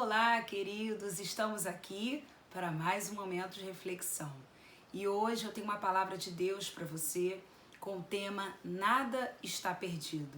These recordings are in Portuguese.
Olá, queridos, estamos aqui para mais um momento de reflexão. E hoje eu tenho uma palavra de Deus para você com o tema Nada está perdido.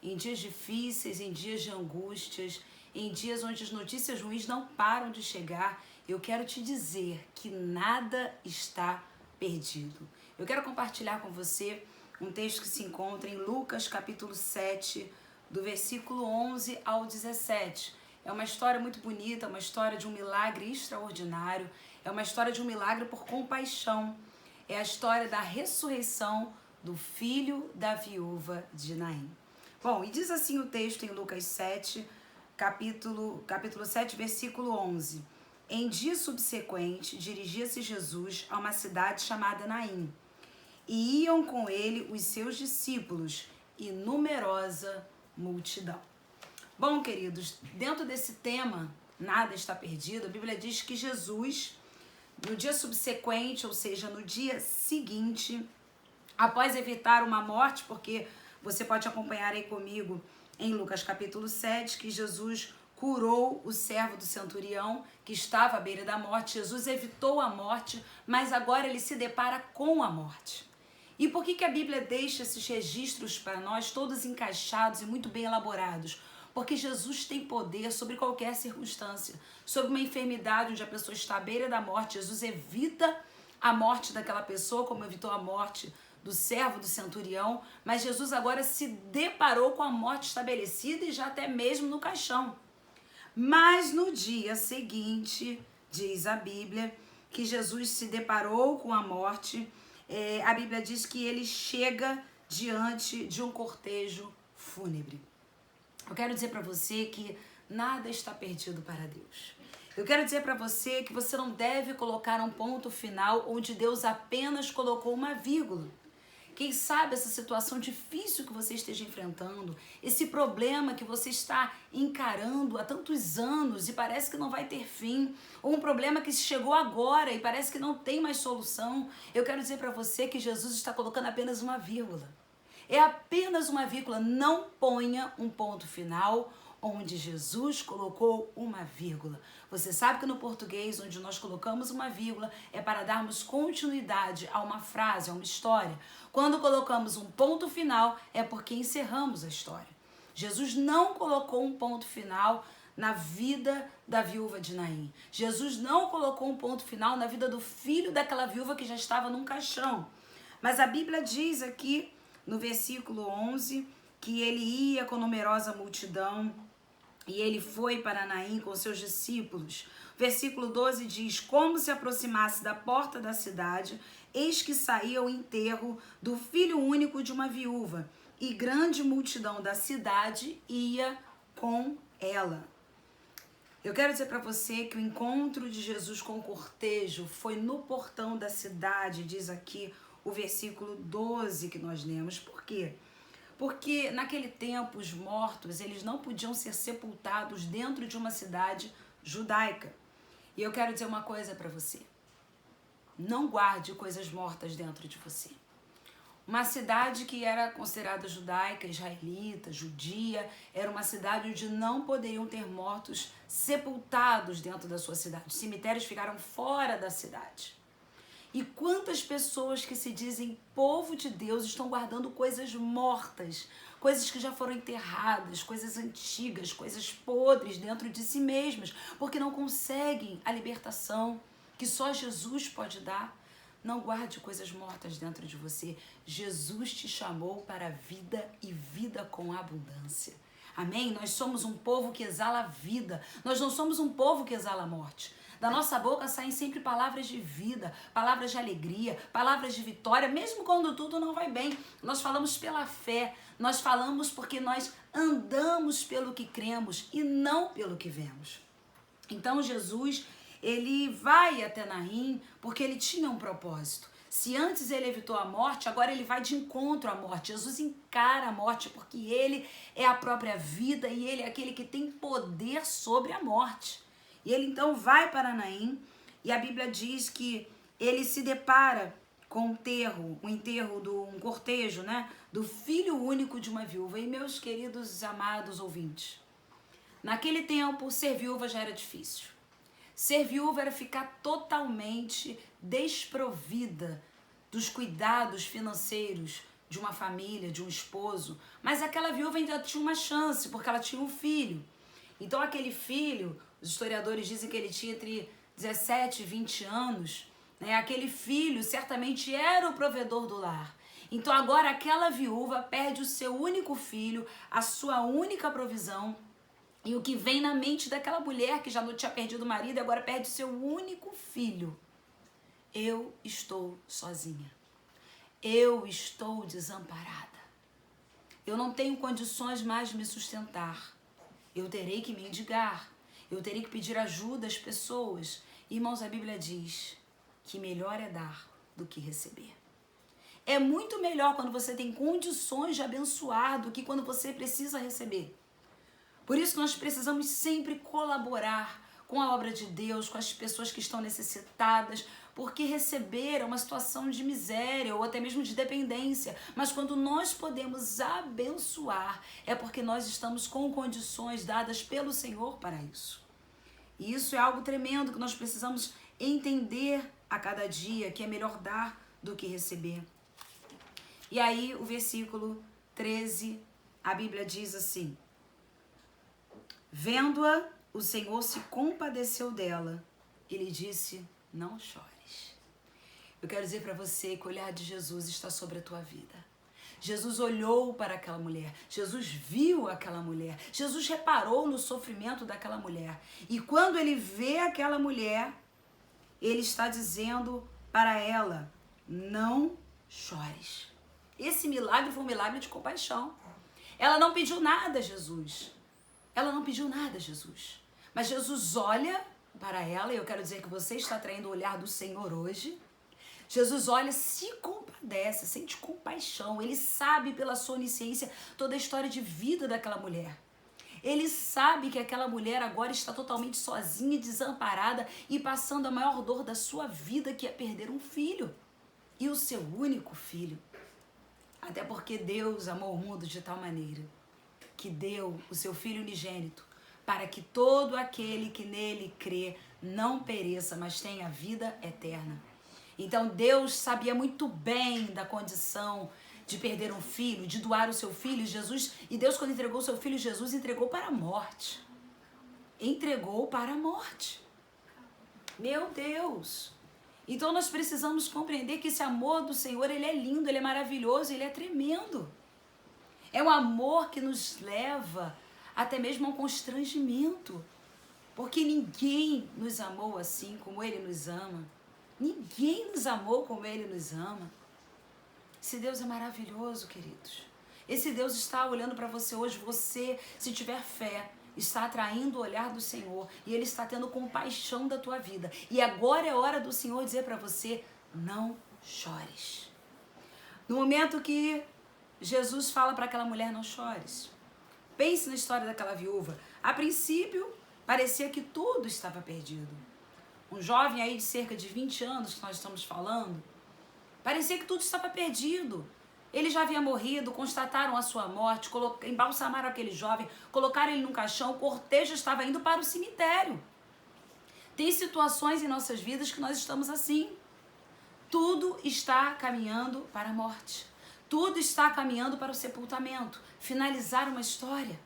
Em dias difíceis, em dias de angústias, em dias onde as notícias ruins não param de chegar, eu quero te dizer que nada está perdido. Eu quero compartilhar com você um texto que se encontra em Lucas capítulo 7, do versículo 11 ao 17. É uma história muito bonita, uma história de um milagre extraordinário, é uma história de um milagre por compaixão. É a história da ressurreição do filho da viúva de Naim. Bom, e diz assim o texto em Lucas 7, capítulo 7, versículo 11. Em dia subsequente, dirigia-se Jesus a uma cidade chamada Naim, e iam com ele os seus discípulos e numerosa multidão. Bom, queridos, dentro desse tema, nada está perdido, a Bíblia diz que Jesus, no dia subsequente, ou seja, no dia seguinte, após evitar uma morte, porque você pode acompanhar aí comigo em Lucas capítulo 7, que Jesus curou o servo do centurião que estava à beira da morte. Jesus evitou a morte, mas agora ele se depara com a morte. E por que a Bíblia deixa esses registros para nós, todos encaixados e muito bem elaborados? Porque Jesus tem poder sobre qualquer circunstância, sobre uma enfermidade onde a pessoa está à beira da morte. Jesus evita a morte daquela pessoa, como evitou a morte do servo do centurião, mas Jesus agora se deparou com a morte estabelecida e já até mesmo no caixão. Mas no dia seguinte, diz a Bíblia, que Jesus se deparou com a morte. A Bíblia diz que ele chega diante de um cortejo fúnebre. Eu quero dizer para você que nada está perdido para Deus. Eu quero dizer para você que você não deve colocar um ponto final onde Deus apenas colocou uma vírgula. Quem sabe essa situação difícil que você esteja enfrentando, esse problema que você está encarando há tantos anos e parece que não vai ter fim, ou um problema que chegou agora e parece que não tem mais solução, eu quero dizer para você que Jesus está colocando apenas uma vírgula. É apenas uma vírgula, não ponha um ponto final onde Jesus colocou uma vírgula. Você sabe que no português, onde nós colocamos uma vírgula, é para darmos continuidade a uma frase, a uma história. Quando colocamos um ponto final, é porque encerramos a história. Jesus não colocou um ponto final na vida da viúva de Naim. Jesus não colocou um ponto final na vida do filho daquela viúva que já estava num caixão. Mas a Bíblia diz aqui, no versículo 11, que ele ia com numerosa multidão e ele foi para Naim com seus discípulos. Versículo 12 diz: como se aproximasse da porta da cidade, eis que saía o enterro do filho único de uma viúva, e grande multidão da cidade ia com ela. Eu quero dizer para você que o encontro de Jesus com o cortejo foi no portão da cidade, diz aqui o versículo 12 que nós lemos. Por quê? Porque naquele tempo os mortos, eles não podiam ser sepultados dentro de uma cidade judaica. E eu quero dizer uma coisa para você. Não guarde coisas mortas dentro de você. Uma cidade que era considerada judaica, israelita, judia, era uma cidade onde não poderiam ter mortos sepultados dentro da sua cidade. Os cemitérios ficaram fora da cidade. E quantas pessoas que se dizem povo de Deus estão guardando coisas mortas, coisas que já foram enterradas, coisas antigas, coisas podres dentro de si mesmas, porque não conseguem a libertação que só Jesus pode dar. Não guarde coisas mortas dentro de você. Jesus te chamou para a vida e vida com abundância. Amém? Nós somos um povo que exala a vida. Nós não somos um povo que exala a morte. Da nossa boca saem sempre palavras de vida, palavras de alegria, palavras de vitória, mesmo quando tudo não vai bem. Nós falamos pela fé, nós falamos porque nós andamos pelo que cremos e não pelo que vemos. Então Jesus, ele vai até Naim porque ele tinha um propósito. Se antes ele evitou a morte, agora ele vai de encontro à morte. Jesus encara a morte porque ele é a própria vida e ele é aquele que tem poder sobre a morte. E ele então vai para Naim e a Bíblia diz que ele se depara com um cortejo, né, do filho único de uma viúva. E meus queridos amados ouvintes, Naquele tempo, ser viúva já era difícil. Ser viúva era ficar totalmente desprovida dos cuidados financeiros de uma família, de um esposo. Mas aquela viúva ainda tinha uma chance, porque ela tinha um filho. Então aquele filho, os historiadores dizem que ele tinha entre 17 e 20 anos, né? Aquele filho certamente era o provedor do lar. Então agora aquela viúva perde o seu único filho, a sua única provisão. E o que vem na mente daquela mulher que já não tinha perdido o marido e agora perde o seu único filho. Eu estou sozinha. Eu estou desamparada. Eu não tenho condições mais de me sustentar. Eu terei que mendigar. Eu terei que pedir ajuda às pessoas. Irmãos, a Bíblia diz que melhor é dar do que receber. É muito melhor quando você tem condições de abençoar do que quando você precisa receber. Por isso nós precisamos sempre colaborar com a obra de Deus, com as pessoas que estão necessitadas, porque receber é uma situação de miséria ou até mesmo de dependência. Mas quando nós podemos abençoar, é porque nós estamos com condições dadas pelo Senhor para isso. E isso é algo tremendo que nós precisamos entender a cada dia, que é melhor dar do que receber. E aí o versículo 13, a Bíblia diz assim: vendo-a, o Senhor se compadeceu dela e lhe disse: não chores. Eu quero dizer para você que o olhar de Jesus está sobre a tua vida. Jesus olhou para aquela mulher, Jesus viu aquela mulher, Jesus reparou no sofrimento daquela mulher. E quando ele vê aquela mulher, ele está dizendo para ela: não chores. Esse milagre foi um milagre de compaixão. Ela não pediu nada a Jesus. Ela não pediu nada a Jesus. Mas Jesus olha para ela, e eu quero dizer que você está atraindo o olhar do Senhor hoje. Jesus olha, se compadece, sente compaixão. Ele sabe pela sua onisciência toda a história de vida daquela mulher. Ele sabe que aquela mulher agora está totalmente sozinha, desamparada e passando a maior dor da sua vida, que é perder um filho. E o seu único filho. Até porque Deus amou o mundo de tal maneira que deu o seu Filho unigênito para que todo aquele que nele crê não pereça, mas tenha vida eterna. Então Deus sabia muito bem da condição de perder um filho, de doar o seu filho, Jesus. E Deus, quando entregou o seu filho Jesus, entregou para a morte. Entregou para a morte. Meu Deus! Então nós precisamos compreender que esse amor do Senhor, ele é lindo, ele é maravilhoso, ele é tremendo. É um amor que nos leva até mesmo a um constrangimento. Porque ninguém nos amou assim como ele nos ama. Ninguém nos amou como ele nos ama. Esse Deus é maravilhoso, queridos. Esse Deus está olhando para você hoje. Você, se tiver fé, está atraindo o olhar do Senhor. E ele está tendo compaixão da tua vida. E agora é hora do Senhor dizer para você: não chores. No momento que Jesus fala para aquela mulher: não chores. Pense na história daquela viúva. A princípio, parecia que tudo estava perdido. Um jovem aí de cerca de 20 anos que nós estamos falando, parecia que tudo estava perdido. Ele já havia morrido, constataram a sua morte, embalsamaram aquele jovem, colocaram ele num caixão, o cortejo estava indo para o cemitério. Tem situações em nossas vidas que nós estamos assim. Tudo está caminhando para a morte. Tudo está caminhando para o sepultamento, finalizar uma história.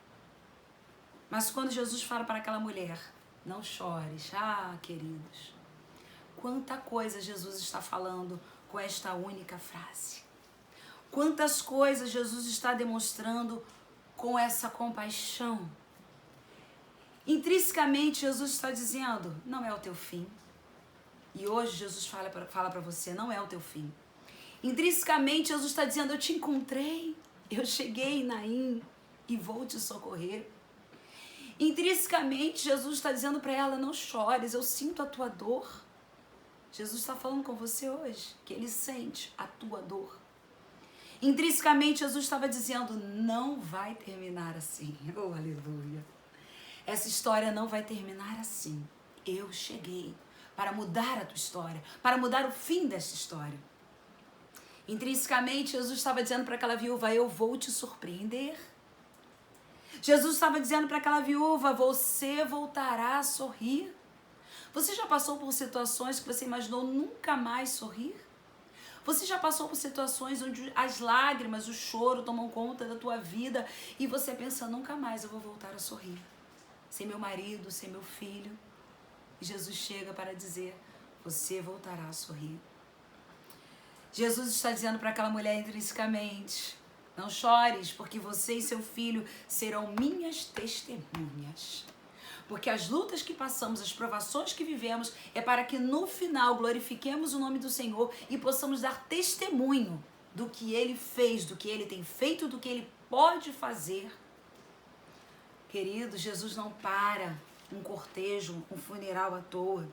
Mas quando Jesus fala para aquela mulher: não chores, queridos, quanta coisa Jesus está falando com esta única frase. Quantas coisas Jesus está demonstrando com essa compaixão. Intrinsecamente, Jesus está dizendo: não é o teu fim. E hoje Jesus fala para você: não é o teu fim. Intrinsecamente, Jesus está dizendo: eu te encontrei, eu cheguei, Naim, e vou te socorrer. Intrinsecamente, Jesus está dizendo para ela: não chores, eu sinto a tua dor. Jesus está falando com você hoje, que ele sente a tua dor. Intrinsecamente, Jesus estava dizendo: não vai terminar assim. Oh, aleluia. Essa história não vai terminar assim. Eu cheguei para mudar a tua história, para mudar o fim dessa história. Intrinsecamente, Jesus estava dizendo para aquela viúva: eu vou te surpreender. Jesus estava dizendo para aquela viúva: você voltará a sorrir. Você já passou por situações que você imaginou nunca mais sorrir? Você já passou por situações onde as lágrimas, o choro tomam conta da tua vida e você pensa: nunca mais eu vou voltar a sorrir. Sem meu marido, sem meu filho. E Jesus chega para dizer: você voltará a sorrir. Jesus está dizendo para aquela mulher intrinsecamente: não chores, porque você e seu filho serão minhas testemunhas. Porque as lutas que passamos, as provações que vivemos, é para que no final glorifiquemos o nome do Senhor e possamos dar testemunho do que Ele fez, do que Ele tem feito, do que Ele pode fazer. Querido, Jesus não para um cortejo, um funeral à toa.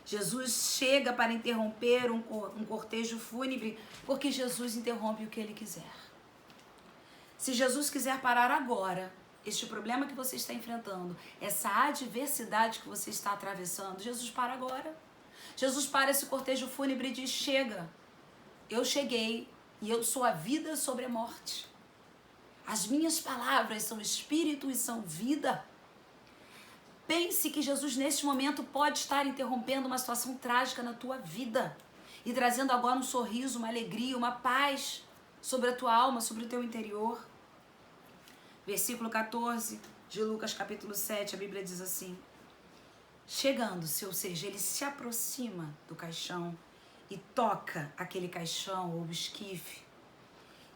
Jesus chega para interromper um cortejo fúnebre, porque Jesus interrompe o que Ele quiser. Se Jesus quiser parar agora este problema que você está enfrentando, essa adversidade que você está atravessando, Jesus para agora. Jesus para esse cortejo fúnebre e diz: chega, eu cheguei e eu sou a vida sobre a morte. As minhas palavras são espírito e são vida. Pense que Jesus neste momento pode estar interrompendo uma situação trágica na tua vida e trazendo agora um sorriso, uma alegria, uma paz sobre a tua alma, sobre o teu interior. Versículo 14 de Lucas capítulo 7, a Bíblia diz assim: chegando-se, ou seja, ele se aproxima do caixão e toca aquele caixão ou esquife.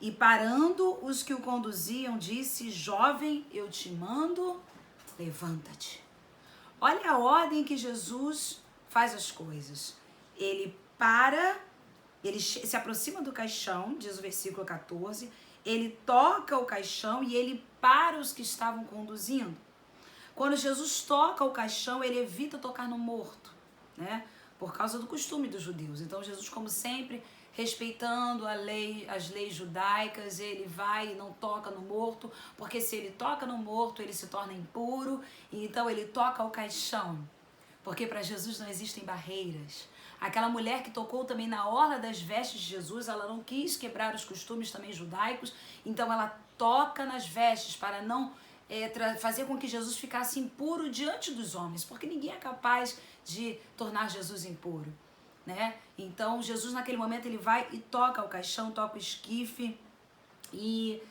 E parando os que o conduziam, disse: jovem, eu te mando, levanta-te. Olha a ordem que Jesus faz as coisas. Ele para, ele se aproxima do caixão, diz o versículo 14, ele toca o caixão e ele para os que estavam conduzindo. Quando Jesus toca o caixão, ele evita tocar no morto, né? Por causa do costume dos judeus. Então Jesus, como sempre, respeitando a lei, as leis judaicas, ele vai e não toca no morto, porque se ele toca no morto, ele se torna impuro, e então ele toca o caixão, porque para Jesus não existem barreiras. Aquela mulher que tocou também na orla das vestes de Jesus, ela não quis quebrar os costumes também judaicos, então ela toca nas vestes para não fazer com que Jesus ficasse impuro diante dos homens, porque ninguém é capaz de tornar Jesus impuro, né? Então Jesus naquele momento ele vai e toca o caixão, toca o esquife e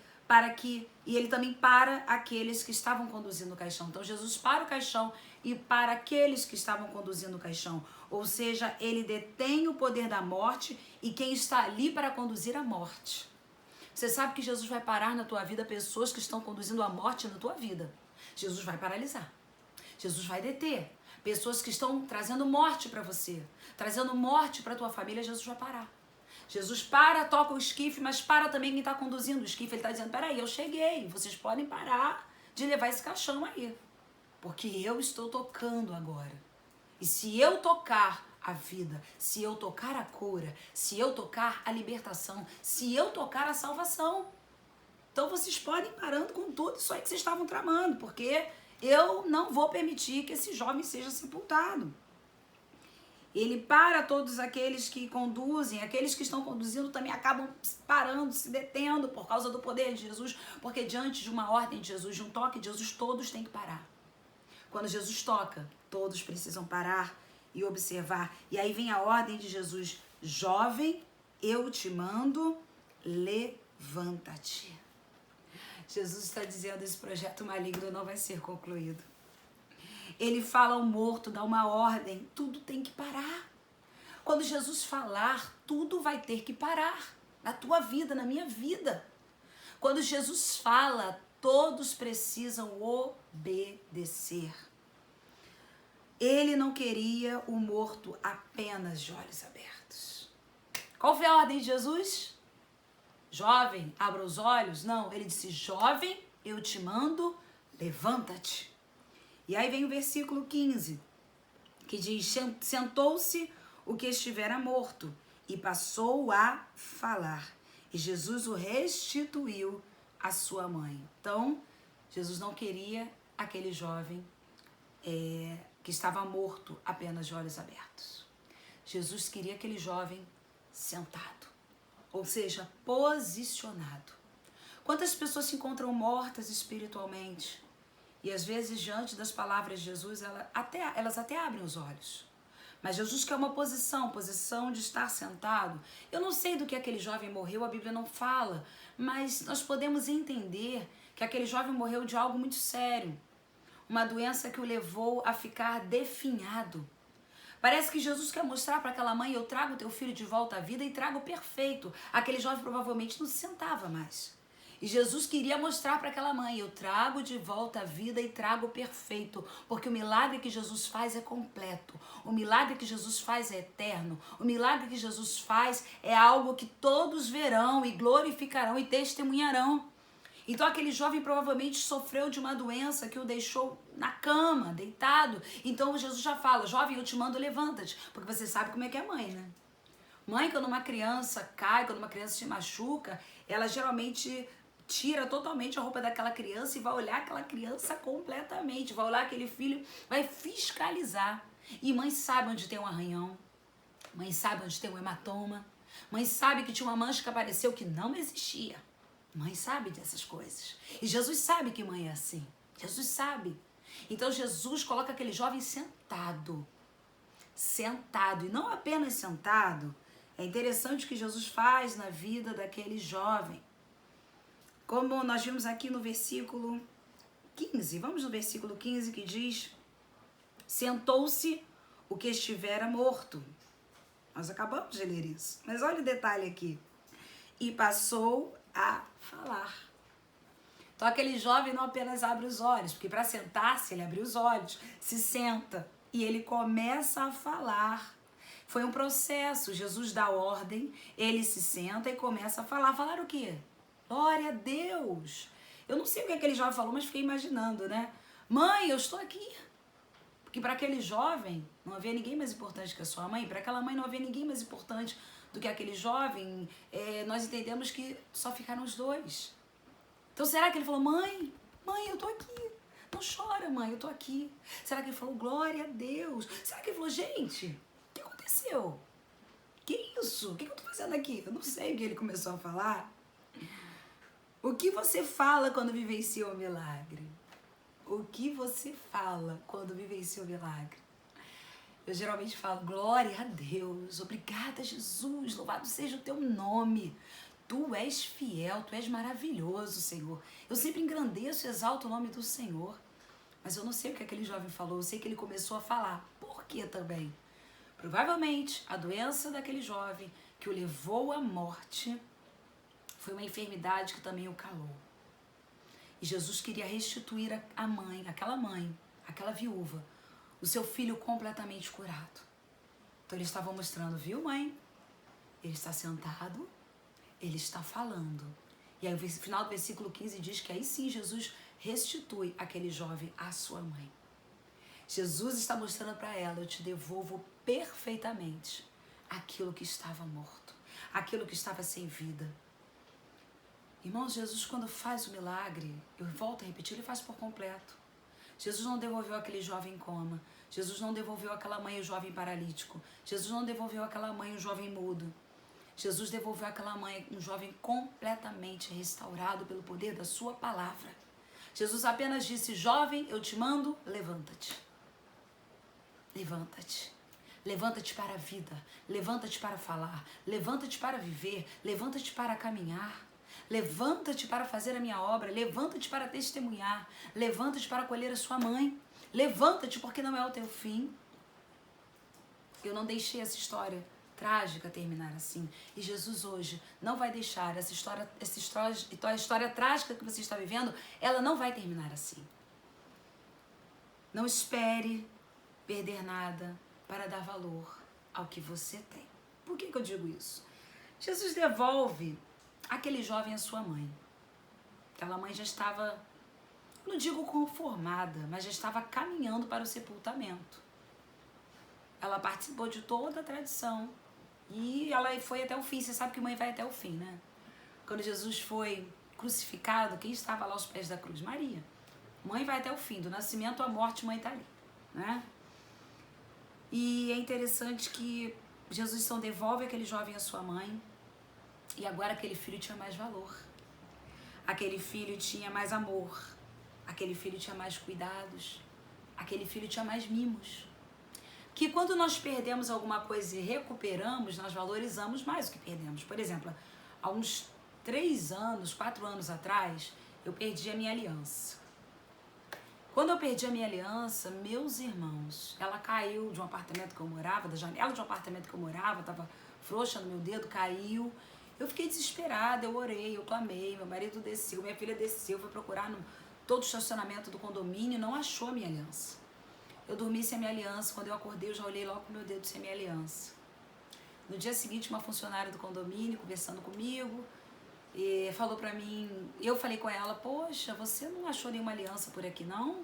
ele também para aqueles que estavam conduzindo o caixão. Então Jesus para o caixão e para aqueles que estavam conduzindo o caixão, ou seja, ele detém o poder da morte e quem está ali para conduzir a morte. Você sabe que Jesus vai parar na tua vida pessoas que estão conduzindo a morte na tua vida. Jesus vai paralisar. Jesus vai deter. Pessoas que estão trazendo morte para você, trazendo morte para tua família, Jesus vai parar. Jesus para, toca o esquife, mas para também quem está conduzindo o esquife. Ele está dizendo: peraí, eu cheguei, vocês podem parar de levar esse caixão aí, porque eu estou tocando agora. E se eu tocar a vida, se eu tocar a cura, se eu tocar a libertação, se eu tocar a salvação, então vocês podem ir parando com tudo isso aí que vocês estavam tramando, porque eu não vou permitir que esse jovem seja sepultado. Ele para todos aqueles que conduzem, aqueles que estão conduzindo também acabam parando, se detendo por causa do poder de Jesus, porque diante de uma ordem de Jesus, de um toque de Jesus, todos têm que parar. Quando Jesus toca, todos precisam parar e observar. E aí vem a ordem de Jesus: jovem, eu te mando, levanta-te. Jesus está dizendo: esse projeto maligno não vai ser concluído. Ele fala ao morto, dá uma ordem, tudo tem que parar. Quando Jesus falar, tudo vai ter que parar. Na tua vida, na minha vida. Quando Jesus fala, todos precisam obedecer. Ele não queria o morto apenas de olhos abertos. Qual foi a ordem de Jesus? Jovem, abra os olhos? Não, ele disse: jovem, eu te mando, levanta-te. E aí vem o versículo 15, que diz: sentou-se o que estivera morto e passou a falar. E Jesus o restituiu à sua mãe. Então, Jesus não queria aquele jovem que estava morto apenas de olhos abertos. Jesus queria aquele jovem sentado, ou seja, posicionado. Quantas pessoas se encontram mortas espiritualmente? E às vezes, diante das palavras de Jesus, elas até abrem os olhos. Mas Jesus quer uma posição de estar sentado. Eu não sei do que aquele jovem morreu, a Bíblia não fala, mas nós podemos entender que aquele jovem morreu de algo muito sério. Uma doença que o levou a ficar definhado. Parece que Jesus quer mostrar para aquela mãe: eu trago teu filho de volta à vida e trago perfeito. Aquele jovem provavelmente não se sentava mais. E Jesus queria mostrar para aquela mãe: eu trago de volta a vida e trago perfeito. Porque o milagre que Jesus faz é completo. O milagre que Jesus faz é eterno. O milagre que Jesus faz é algo que todos verão e glorificarão e testemunharão. Então aquele jovem provavelmente sofreu de uma doença que o deixou na cama, deitado. Então Jesus já fala: jovem, eu te mando, levanta-te. Porque você sabe como é que é mãe, né? Mãe, quando uma criança cai, quando uma criança se machuca, ela geralmente tira totalmente a roupa daquela criança e vai olhar aquela criança completamente. Vai olhar aquele filho, vai fiscalizar. E mãe sabe onde tem um arranhão. Mãe sabe onde tem um hematoma. Mãe sabe que tinha uma mancha que apareceu que não existia. Mãe sabe dessas coisas. E Jesus sabe que mãe é assim. Jesus sabe. Então Jesus coloca aquele jovem sentado. Sentado. E não apenas sentado. É interessante o que Jesus faz na vida daquele jovem. Como nós vimos aqui no versículo 15. Vamos no versículo 15 que diz: sentou-se o que estivera morto. Nós acabamos de ler isso. Mas olha o detalhe aqui. E passou a falar. Então aquele jovem não apenas abre os olhos, porque para sentar-se ele abriu os olhos, se senta e ele começa a falar. Foi um processo. Jesus dá ordem, ele se senta e começa a falar. Falar o quê? Glória a Deus. Eu não sei o que aquele jovem falou, mas fiquei imaginando, né? Mãe, eu estou aqui. Porque para aquele jovem não havia ninguém mais importante que a sua mãe. Para aquela mãe não havia ninguém mais importante do que aquele jovem. Nós entendemos que só ficaram os dois. Então será que ele falou: mãe, eu tô aqui. Não chora, mãe, eu tô aqui. Será que ele falou: glória a Deus? Será que ele falou: gente, o que aconteceu? Que isso? O que eu tô fazendo aqui? Eu não sei o que ele começou a falar. O que você fala quando vivencia o milagre? O que você fala quando vivencia o milagre? Eu geralmente falo: glória a Deus, obrigada Jesus, louvado seja o teu nome. Tu és fiel, tu és maravilhoso, Senhor. Eu sempre engrandeço e exalto o nome do Senhor. Mas eu não sei o que aquele jovem falou, eu sei que ele começou a falar. Por quê também? Provavelmente a doença daquele jovem que o levou à morte foi uma enfermidade que também o calou. E Jesus queria restituir a mãe, aquela viúva, o seu filho completamente curado. Então ele estava mostrando: viu, mãe? Ele está sentado, ele está falando. E aí o final do versículo 15 diz que aí sim Jesus restitui aquele jovem à sua mãe. Jesus está mostrando para ela: eu te devolvo perfeitamente aquilo que estava morto, aquilo que estava sem vida. Irmãos, Jesus, quando faz o milagre, eu volto a repetir, ele faz por completo. Jesus não devolveu aquele jovem em coma. Jesus não devolveu aquela mãe o jovem paralítico. Jesus não devolveu aquela mãe o jovem mudo. Jesus devolveu aquela mãe um jovem completamente restaurado pelo poder da sua palavra. Jesus apenas disse: jovem, eu te mando, levanta-te. Levanta-te. Levanta-te para a vida. Levanta-te para falar. Levanta-te para viver. Levanta-te para caminhar. Levanta-te para fazer a minha obra. Levanta-te para testemunhar. Levanta-te para acolher a sua mãe. Levanta-te porque não é o teu fim. Eu não deixei essa história trágica terminar assim. E Jesus hoje não vai deixar essa história trágica que você está vivendo, ela não vai terminar assim. Não espere perder nada para dar valor ao que você tem. Por que eu digo isso? Jesus devolve aquele jovem à sua mãe. Aquela mãe já estava, não digo conformada, mas já estava caminhando para o sepultamento. Ela participou de toda a tradição e ela foi até o fim. Você sabe que mãe vai até o fim, né? Quando Jesus foi crucificado, quem estava lá aos pés da cruz? Maria. Mãe vai até o fim, do nascimento à morte, mãe está ali, né? E é interessante que Jesus então devolve aquele jovem à sua mãe. E agora aquele filho tinha mais valor. aquele filho tinha mais amor, aquele filho tinha mais cuidados, aquele filho tinha mais mimos. Que quando nós perdemos alguma coisa e recuperamos, nós valorizamos mais o que perdemos. Por exemplo, há uns 4 anos atrás, eu perdi a minha aliança. Quando eu perdi a minha aliança, meus irmãos, ela caiu de um apartamento que eu morava, da janela de um apartamento que eu morava, estava frouxa no meu dedo, caiu. Eu fiquei desesperada, eu orei, eu clamei, meu marido desceu, minha filha desceu, foi procurar no todo o estacionamento do condomínio, não achou a minha aliança. Eu dormi sem a minha aliança, quando eu acordei eu já olhei logo pro meu dedo sem a minha aliança. No dia seguinte, uma funcionária do condomínio conversando comigo, e falou pra mim, eu falei com ela, poxa, você não achou nenhuma aliança por aqui não?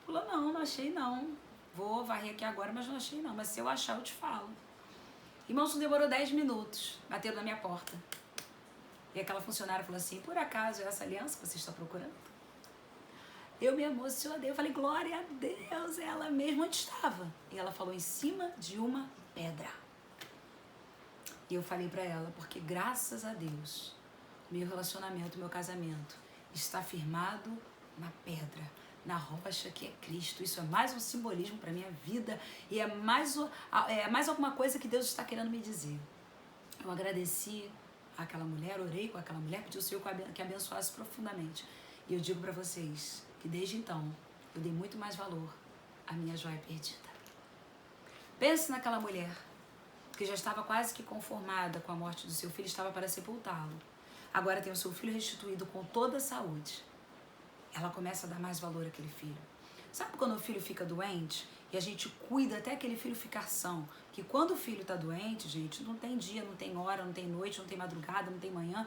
Falou, não achei não. Vou varrer aqui agora, mas não achei não. Mas se eu achar, eu te falo. Irmãos, não demorou 10 minutos, bateram na minha porta. E aquela funcionária falou assim, por acaso é essa aliança que você está procurando? Eu me emocionei, eu falei, glória a Deus, é ela mesma onde estava. E ela falou, em cima de uma pedra. E eu falei pra ela, porque graças a Deus, meu relacionamento, meu casamento está firmado na pedra, na rocha que é Cristo. Isso é mais um simbolismo para minha vida e é mais alguma coisa que Deus está querendo me dizer. Eu agradeci àquela mulher, orei com aquela mulher, pedi ao Senhor que abençoasse profundamente. E eu digo para vocês que desde então eu dei muito mais valor à minha joia perdida. Pense naquela mulher que já estava quase que conformada com a morte do seu filho, estava para sepultá-lo. Agora tem o seu filho restituído com toda a saúde. Ela começa a dar mais valor àquele filho. Sabe quando o filho fica doente e a gente cuida até aquele filho ficar são? Que quando o filho está doente, gente, não tem dia, não tem hora, não tem noite, não tem madrugada, não tem manhã.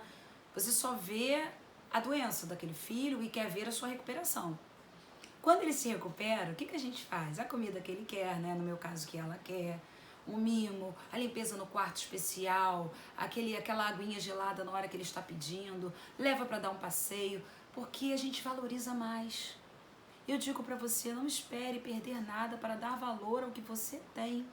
Você só vê a doença daquele filho e quer ver a sua recuperação. Quando ele se recupera, o que a gente faz? A comida que ele quer, né? No meu caso, que ela quer. Um mimo, a limpeza no quarto especial, aquela aguinha gelada na hora que ele está pedindo, leva para dar um passeio, porque a gente valoriza mais. Eu digo para você, não espere perder nada para dar valor ao que você tem.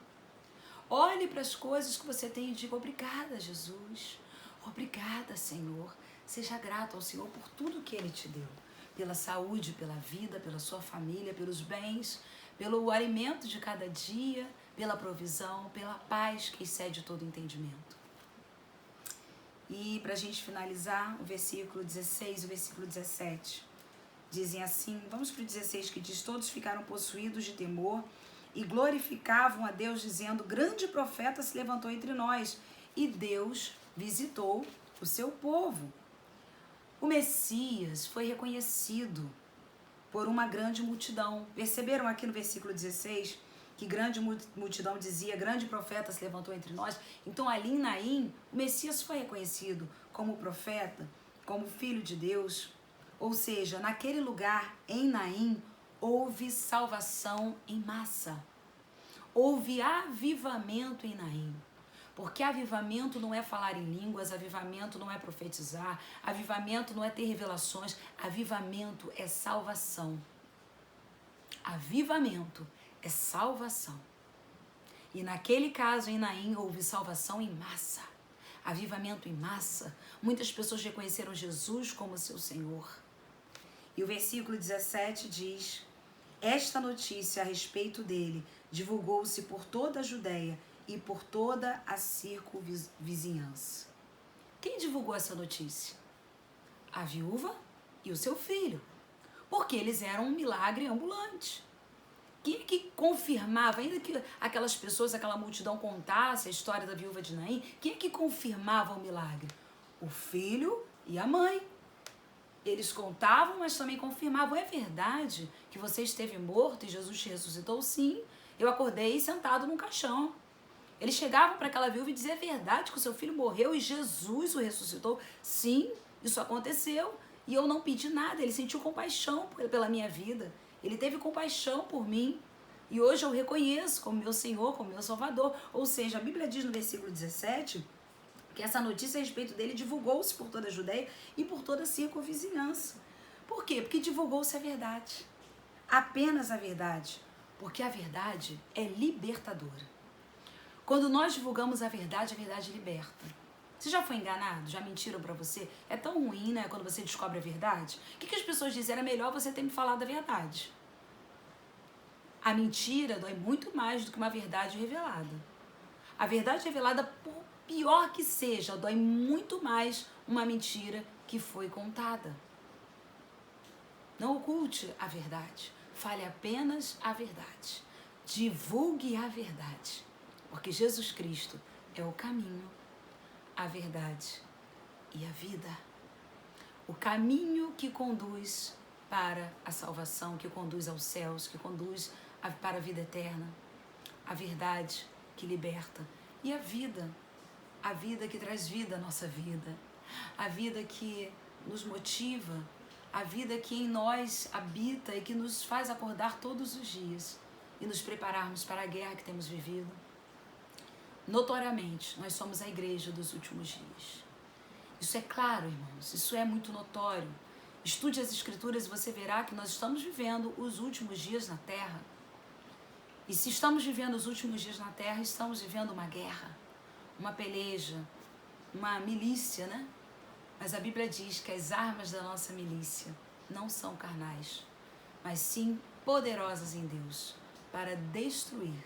Olhe para as coisas que você tem e diga, obrigada, Jesus. Obrigada, Senhor. Seja grato ao Senhor por tudo que Ele te deu. Pela saúde, pela vida, pela sua família, pelos bens, pelo alimento de cada dia, pela provisão, pela paz que excede todo entendimento. E para a gente finalizar, o versículo 16 e o versículo 17 dizem assim, vamos para o 16 que diz, todos ficaram possuídos de temor e glorificavam a Deus dizendo, grande profeta se levantou entre nós e Deus visitou o seu povo. O Messias foi reconhecido por uma grande multidão. Perceberam aqui no versículo 16 que grande multidão dizia, grande profeta se levantou entre nós. Então ali em Naim, o Messias foi reconhecido como profeta, como filho de Deus. Ou seja, naquele lugar, em Naim, houve salvação em massa. Houve avivamento em Naim. Porque avivamento não é falar em línguas, avivamento não é profetizar, avivamento não é ter revelações, avivamento é salvação. Avivamento é salvação. E naquele caso em Naim houve salvação em massa, avivamento em massa. Muitas pessoas reconheceram Jesus como seu Senhor. E o versículo 17 diz, esta notícia a respeito dele divulgou-se por toda a Judéia e por toda a circunvizinhança. Quem divulgou essa notícia? A viúva e o seu filho, porque eles eram um milagre ambulante. Quem é que confirmava, ainda que aquelas pessoas, aquela multidão contasse a história da viúva de Naim, quem é que confirmava o milagre? O filho e a mãe. Eles contavam, mas também confirmavam. É verdade que você esteve morto e Jesus te ressuscitou? Sim, eu acordei sentado num caixão. Eles chegavam para aquela viúva e diziam, é verdade que o seu filho morreu e Jesus o ressuscitou? Sim, isso aconteceu e eu não pedi nada. Ele sentiu compaixão pela minha vida. Ele teve compaixão por mim e hoje eu o reconheço como meu Senhor, como meu Salvador. Ou seja, a Bíblia diz no versículo 17 que essa notícia a respeito dele divulgou-se por toda a Judéia e por toda a circunvizinhança. Por quê? Porque divulgou-se a verdade. Apenas a verdade. Porque a verdade é libertadora. Quando nós divulgamos a verdade liberta. Você já foi enganado? Já mentiram pra você? É tão ruim, né, quando você descobre a verdade. O que as pessoas dizem? Era melhor você ter me falado a verdade. A mentira dói muito mais do que uma verdade revelada. A verdade revelada, por pior que seja, dói muito mais uma mentira que foi contada. Não oculte a verdade. Fale apenas a verdade. Divulgue a verdade. Porque Jesus Cristo é o caminho, a verdade e a vida. O caminho que conduz para a salvação, que conduz aos céus, que conduz para a vida eterna. A verdade que liberta. E a vida que traz vida à nossa vida. A vida que nos motiva, a vida que em nós habita e que nos faz acordar todos os dias e nos prepararmos para a guerra que temos vivido. Notoriamente, nós somos a igreja dos últimos dias. Isso é claro, irmãos, isso é muito notório. Estude as Escrituras e você verá que nós estamos vivendo os últimos dias na Terra. E se estamos vivendo os últimos dias na Terra, estamos vivendo uma guerra, uma peleja, uma milícia, né? Mas a Bíblia diz que as armas da nossa milícia não são carnais, mas sim poderosas em Deus para destruir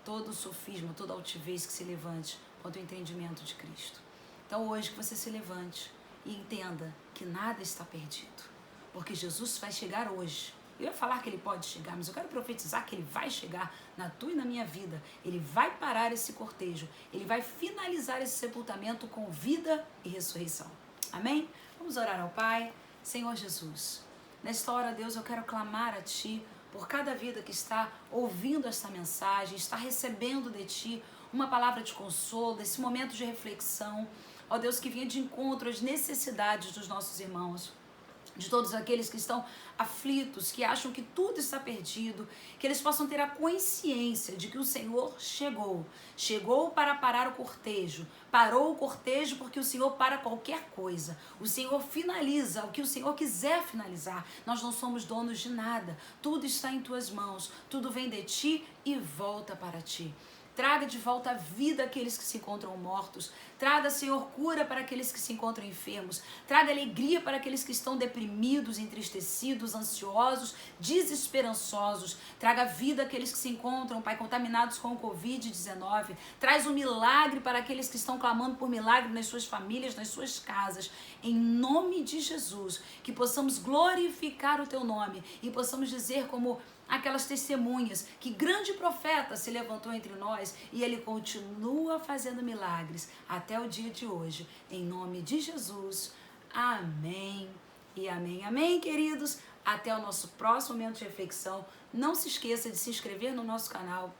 todo o sofisma, toda altivez que se levante contra o entendimento de Cristo. Então hoje que você se levante e entenda que nada está perdido, porque Jesus vai chegar hoje. Eu ia falar que ele pode chegar, mas eu quero profetizar que ele vai chegar na tua e na minha vida. Ele vai parar esse cortejo, ele vai finalizar esse sepultamento com vida e ressurreição. Amém? Vamos orar ao Pai. Senhor Jesus, nesta hora, Deus, eu quero clamar a Ti por cada vida que está ouvindo esta mensagem, está recebendo de Ti uma palavra de consolo, esse momento de reflexão. Ó Deus, que venha de encontro às necessidades dos nossos irmãos, de todos aqueles que estão aflitos, que acham que tudo está perdido, que eles possam ter a consciência de que o Senhor chegou para parar o cortejo, parou o cortejo porque o Senhor para qualquer coisa, o Senhor finaliza o que o Senhor quiser finalizar. Nós não somos donos de nada, tudo está em Tuas mãos, tudo vem de Ti e volta para Ti. Traga de volta a vida àqueles que se encontram mortos. Traga, Senhor, cura para aqueles que se encontram enfermos. Traga alegria para aqueles que estão deprimidos, entristecidos, ansiosos, desesperançosos. Traga vida àqueles que se encontram, Pai, contaminados com o Covid-19. Traz um milagre para aqueles que estão clamando por milagre nas suas famílias, nas suas casas. Em nome de Jesus, que possamos glorificar o Teu nome e possamos dizer como aquelas testemunhas, que grande profeta se levantou entre nós e ele continua fazendo milagres até o dia de hoje. Em nome de Jesus. Amém e amém. Amém, queridos. Até o nosso próximo momento de reflexão. Não se esqueça de se inscrever no nosso canal,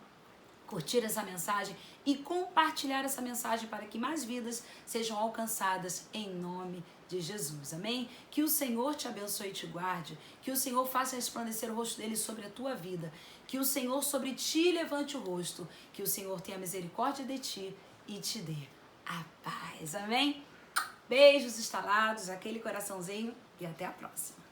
curtir essa mensagem e compartilhar essa mensagem para que mais vidas sejam alcançadas em nome de Jesus, amém? Que o Senhor te abençoe e te guarde, que o Senhor faça resplandecer o rosto dele sobre a tua vida, que o Senhor sobre ti levante o rosto, que o Senhor tenha misericórdia de ti e te dê a paz, amém? Beijos estalados, aquele coraçãozinho e até a próxima.